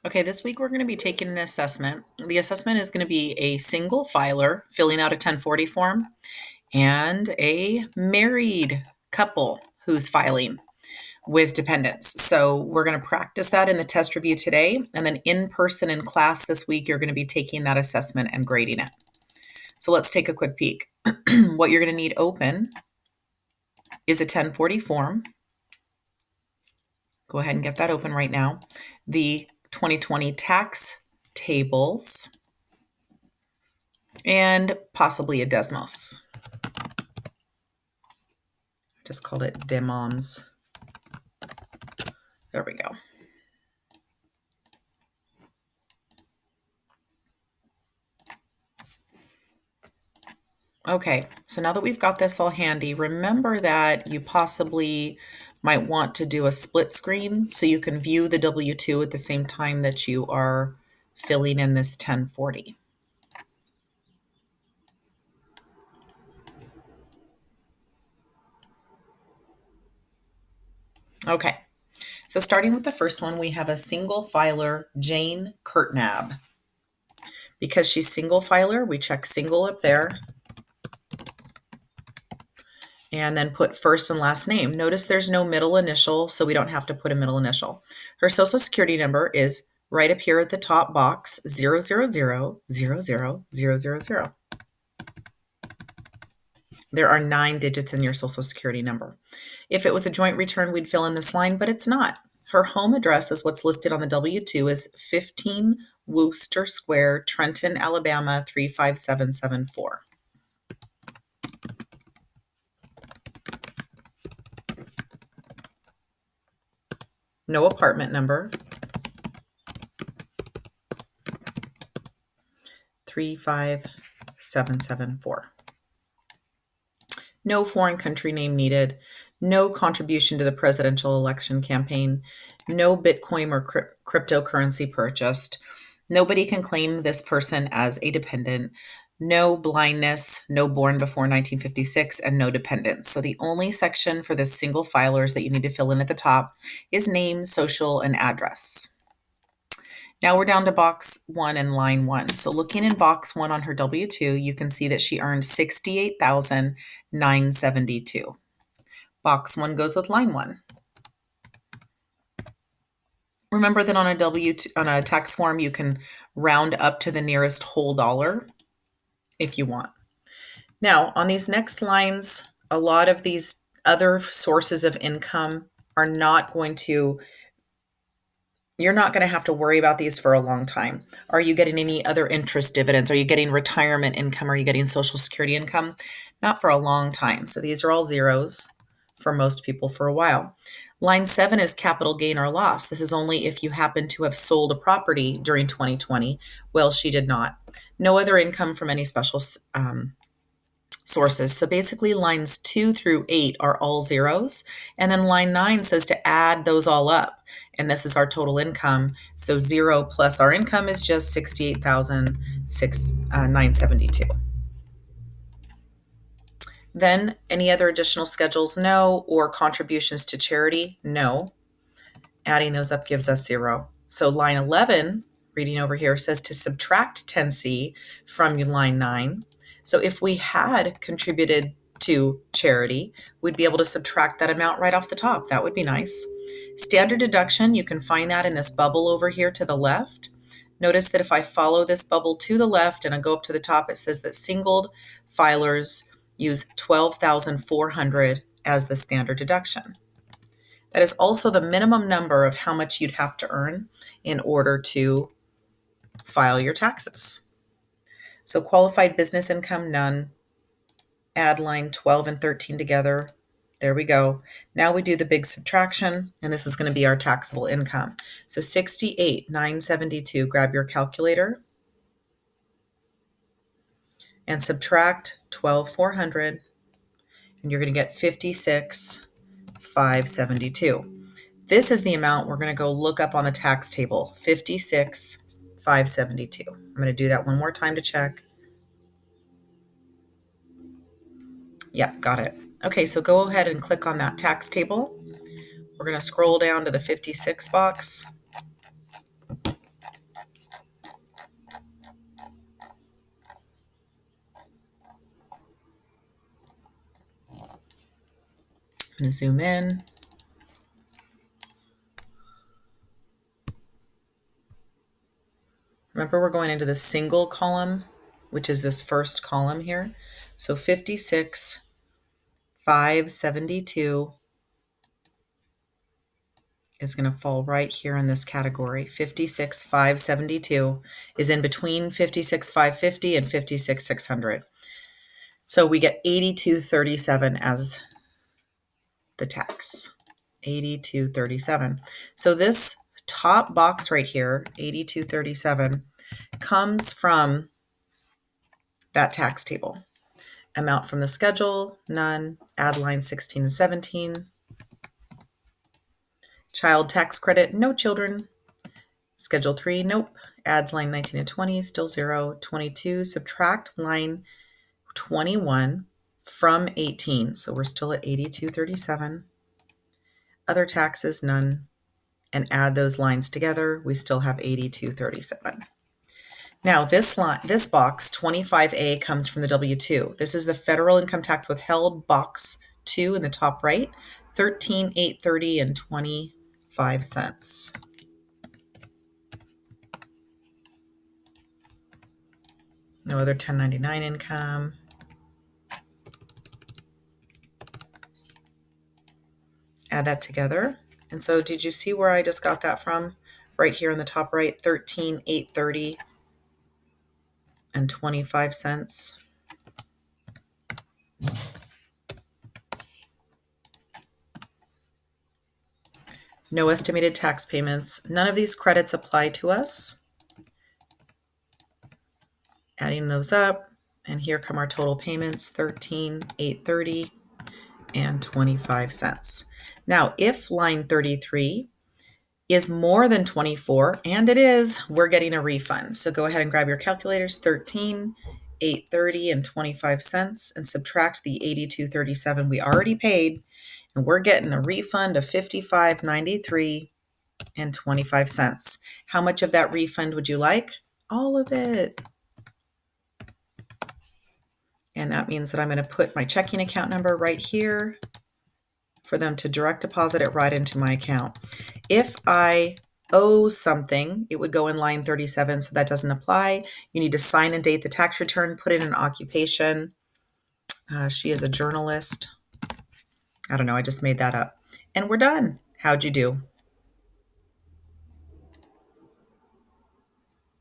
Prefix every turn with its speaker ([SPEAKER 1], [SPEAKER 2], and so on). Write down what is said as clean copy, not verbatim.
[SPEAKER 1] Okay, this week we're going to be taking an assessment. The assessment is going to be a single filer filling out a 1040 form and a married couple who's filing with dependents. So we're going to practice that in the test review today, and then in person in class this week, you're going to be taking that assessment and grading it. So let's take a quick peek. What you're going to need open is a 1040 form. Go ahead and get that open right now. The 2020 tax tables, and possibly a Desmos. I just called it Demoms. There we go. Okay, so now that we've got this all handy, remember that you possibly might want to do a split screen so you can view the W-2 at the same time that you are filling in this 1040. Okay, so starting with the first one, we have a single filer, Jane Kurtnab. Because she's single filer, we check single up there and then put first and last name. Notice there's no middle initial, so we don't have to put a middle initial. Her social security number is right up here at the top box, 000000000. There are 9 digits in your social security number. If it was a joint return, we'd fill in this line, but it's not. Her home address is what's listed on the W-2 is 15 Wooster Square, Trenton, Alabama, 35774. No apartment number. 35774. No foreign country name needed. No contribution to the presidential election campaign. No Bitcoin or cryptocurrency purchased. Nobody can claim this person as a dependent. No blindness, no born before 1956, and no dependents. So the only section for this single filers that you need to fill in at the top is name, social, and address. Now we're down to box 1 and line 1. So looking in box 1 on her W-2, you can see that she earned $68,972. Box 1 goes with line 1. Remember that on a W-2, on a tax form, you can round up to the nearest whole dollar if you want. Now, on these next lines, a lot of these other sources of income are not going to You're not going to have to worry about these for a long time. Are you getting any other interest dividends? Are you getting retirement income? Are you getting Social Security income? Not for a long time. So these are all zeros for most people for a while. Line 7 is capital gain or loss. This is only if you happen to have sold a property during 2020. Well, she did not. No other income from any special sources. So basically lines 2 through 8 are all zeros. And then line 9 says to add those all up. And this is our total income. So 0 plus our income is just $68,972. Then any other additional schedules? No. Or contributions to charity? No. Adding those up gives us 0. So line 11, reading over here, says to subtract 10C from line 9. So if we had contributed to charity, we'd be able to subtract that amount right off the top. That would be nice. Standard deduction, you can find that in this bubble over here to the left. Notice that if I follow this bubble to the left and I go up to the top, it says that singled filers use $12,400 as the standard deduction. That is also the minimum number of how much you'd have to earn in order to file your taxes. So qualified business income, none. Add line 12 and 13 together. There we go. Now we do the big subtraction, and this is going to be our taxable income. So 68,972. Grab your calculator and subtract 12,400, and you're going to get 56,572. This is the amount we're going to go look up on the tax table, 56,572. I'm going to do that one more time to check. Yep, got it. Okay, so go ahead and click on that tax table. We're going to scroll down to the 56 box. going to zoom in. Remember, we're going into the single column, which is this first column here. So 56,572 is going to fall right here in this category. 56,572 is in between 56,550 and 56,600. So we get 8237 as the tax. 8237. So this top box right here, 8237, comes from that tax table. Amount from the schedule, none. Add lines 16 and 17. Child tax credit, no children. Schedule 3, nope. Adds line 19 and 20, still 0. 22, subtract line 21 from 18. So we're still at 8237. Other taxes, none. And add those lines together, we still have 8237. Now this box 25A comes from the W-2. This is the federal income tax withheld box 2 in the top right, 13,830 and 25 cents. No other 1099 income. Add that together. And so did you see where I just got that from? Right here in the top right, 13,830 and 25 cents. No estimated tax payments. None of these credits apply to us. Adding those up, and here come our total payments, 13,830 and 25 cents. Now, if line 33 is more than 24, and it is, we're getting a refund. So go ahead and grab your calculators, 13,830 and 25 cents, and subtract the 8237 we already paid, and we're getting a refund of 55.93 and 25 cents. How much of that refund would you like? All of it. And that means that I'm going to put my checking account number right here for them to direct deposit it right into my account. If I owe something, it would go in line 37, so that doesn't apply. You need to sign and date the tax return, put in an occupation. She is a journalist. I don't know, I just made that up. And we're done. How'd you do?